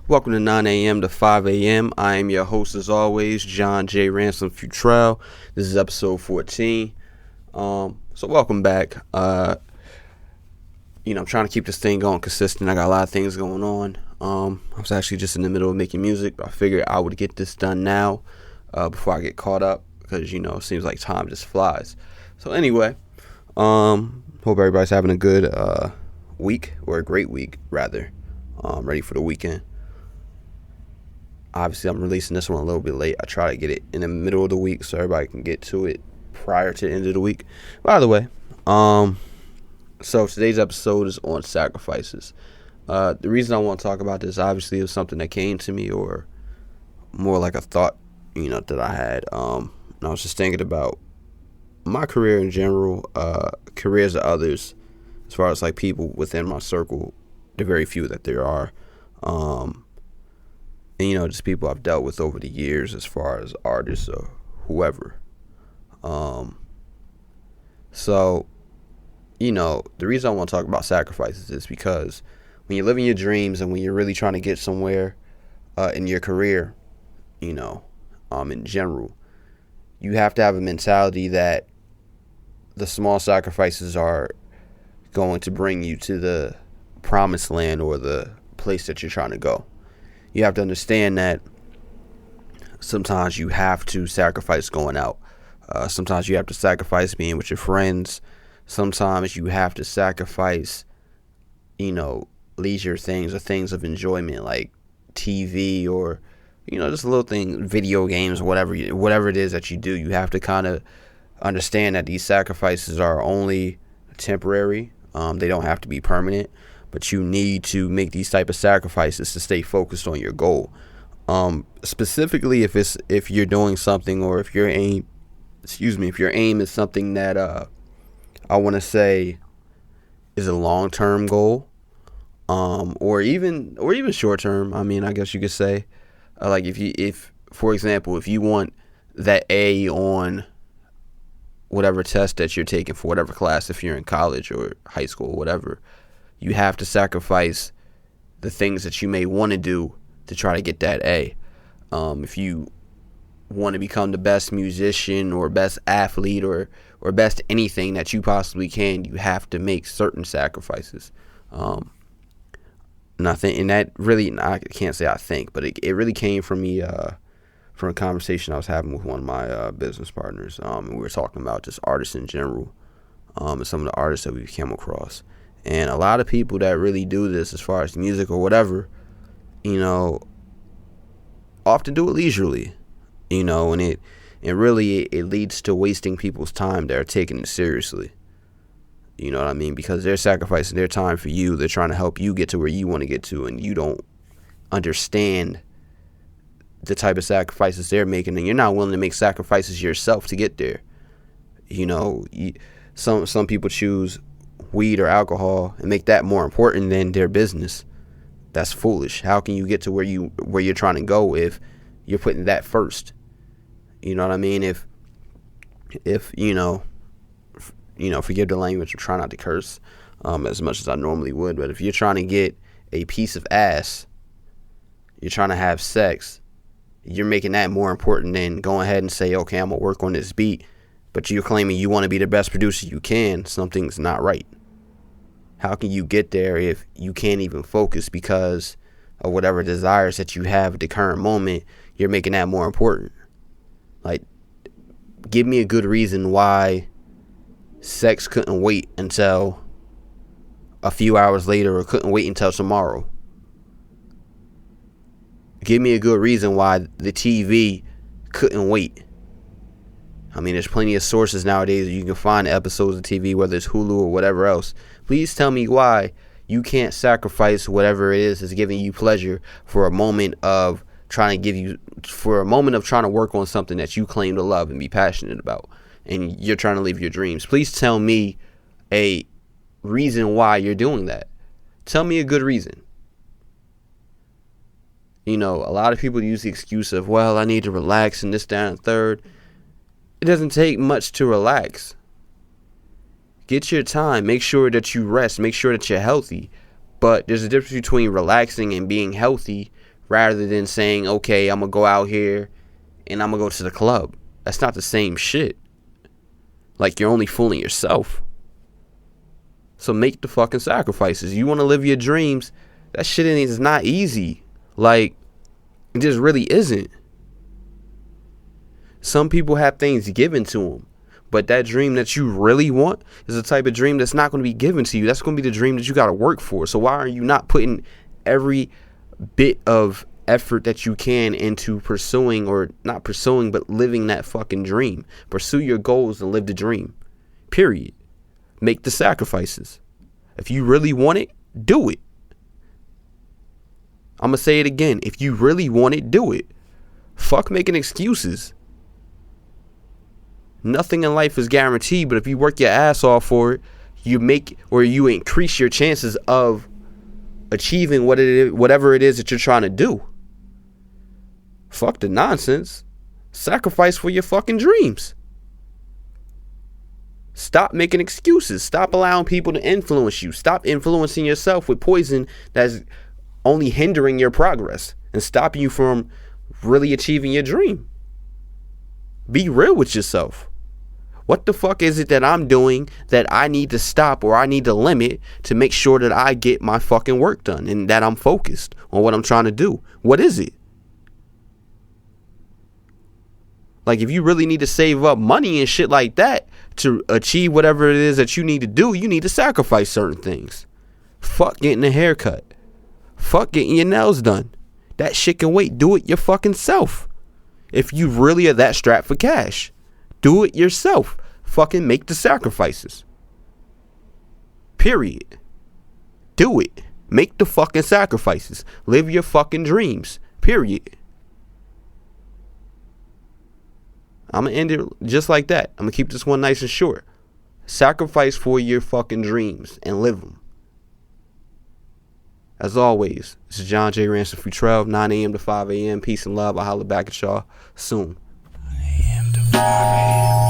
Welcome to 9 a.m. to 5 a.m. I am your host, as always, John J. Ransom Futrell. This is episode 14. So welcome back. I'm trying to keep this thing going consistent. I got a lot of things going on. I was actually just in the middle of making music, but I figured I would get this done now before I get caught up because, it seems like time just flies. So anyway, hope everybody's having a good week, or a great week, rather. Ready for the weekend. Obviously, I'm releasing this one a little bit late. I try to get it in the middle of the week so everybody can get to it prior to the end of the week. By the way, so today's episode is on sacrifices. The reason I want to talk about this, obviously, is something that came to me, or more like a thought, that I had. And I was just thinking about my career in general, careers of others, as far as like people within my circle, the very few that there are. And, just people I've dealt with over the years as far as artists or whoever. So, the reason I want to talk about sacrifices is because when you're living your dreams and when you're really trying to get somewhere in your career, in general, you have to have a mentality that the small sacrifices are going to bring you to the promised land or the place that you're trying to go. You have to understand that sometimes you have to sacrifice going out. Sometimes you have to sacrifice being with your friends. Sometimes you have to sacrifice, leisure things or things of enjoyment like TV or, just a little thing, video games, whatever it is that you do. You have to kind of understand that these sacrifices are only temporary. They don't have to be permanent. But you need to make these type of sacrifices to stay focused on your goal. Specifically, if you're doing something, or if your aim is something that I want to say is a long-term goal, or even short-term. I mean, I guess you could say, like if for example, if you want that A on whatever test that you're taking for whatever class, if you're in college or high school or whatever. You have to sacrifice the things that you may want to do to try to get that A. If you want to become the best musician or best athlete or best anything that you possibly can, you have to make certain sacrifices. And that really, I can't say I think, but it really came from me, from a conversation I was having with one of my business partners. And we were talking about just artists in general, and some of the artists that we've come across. And a lot of people that really do this as far as music or whatever, often do it leisurely, and it leads to wasting people's time that are taking it seriously. You know what I mean? Because they're sacrificing their time for you. They're trying to help you get to where you want to get to, and you don't understand the type of sacrifices they're making, and you're not willing to make sacrifices yourself to get there. Some people choose weed or alcohol and make that more important than their business. That's foolish. How can you get to where you're trying to go if you're putting that first? You know what I mean? If forgive the language, I'm trying not to curse as much as I normally would, but if you're trying to get a piece of ass, you're trying to have sex, you're making that more important than going ahead and say, okay, I'm gonna work on this beat, but you're claiming you want to be the best producer you can. Something's not right. How can you get there if you can't even focus because of whatever desires that you have at the current moment? You're making that more important. Like, give me a good reason why sex couldn't wait until a few hours later, or couldn't wait until tomorrow. Give me a good reason why the TV couldn't wait. I mean, there's plenty of sources nowadays you can find episodes of TV, whether it's Hulu or whatever else. Please tell me why you can't sacrifice whatever it is that's giving you pleasure for a moment of trying to work on something that you claim to love and be passionate about, and you're trying to live your dreams. Please tell me a reason why you're doing that. Tell me a good reason. A lot of people use the excuse of, well, I need to relax and this, that, and third. It doesn't take much to relax. Get your time. Make sure that you rest. Make sure that you're healthy. But there's a difference between relaxing and being healthy rather than saying, okay, I'm going to go out here and I'm going to go to the club. That's not the same shit. Like, you're only fooling yourself. So make the fucking sacrifices. You want to live your dreams. That shit is not easy. Like, it just really isn't. Some people have things given to them. But that dream that you really want is the type of dream that's not going to be given to you. That's going to be the dream that you got to work for. So why are you not putting every bit of effort that you can into pursuing, or not pursuing, but living that fucking dream? Pursue your goals and live the dream. Period. Make the sacrifices. If you really want it, do it. I'm going to say it again. If you really want it, do it. Fuck making excuses. Nothing in life is guaranteed, but if you work your ass off for it, you make, or you increase your chances of achieving whatever it is that you're trying to do. Fuck the nonsense. Sacrifice for your fucking dreams. Stop making excuses. Stop allowing people to influence you. Stop influencing yourself with poison that's only hindering your progress and stopping you from really achieving your dream. Be real with yourself. What the fuck is it that I'm doing that I need to stop or I need to limit to make sure that I get my fucking work done and that I'm focused on what I'm trying to do? What is it? Like, if you really need to save up money and shit like that to achieve whatever it is that you need to do, you need to sacrifice certain things. Fuck getting a haircut. Fuck getting your nails done. That shit can wait. Do it your fucking self. If you really are that strapped for cash, do it yourself. Fucking make the sacrifices. Period. Do it. Make the fucking sacrifices. Live your fucking dreams. Period. I'm going to end it just like that. I'm going to keep this one nice and short. Sacrifice for your fucking dreams and live them. As always, this is John J. Ransom Futrell, 9 a.m. to 5 a.m. Peace and love. I'll holler back at y'all soon. 9 a.m. to 5 a.m.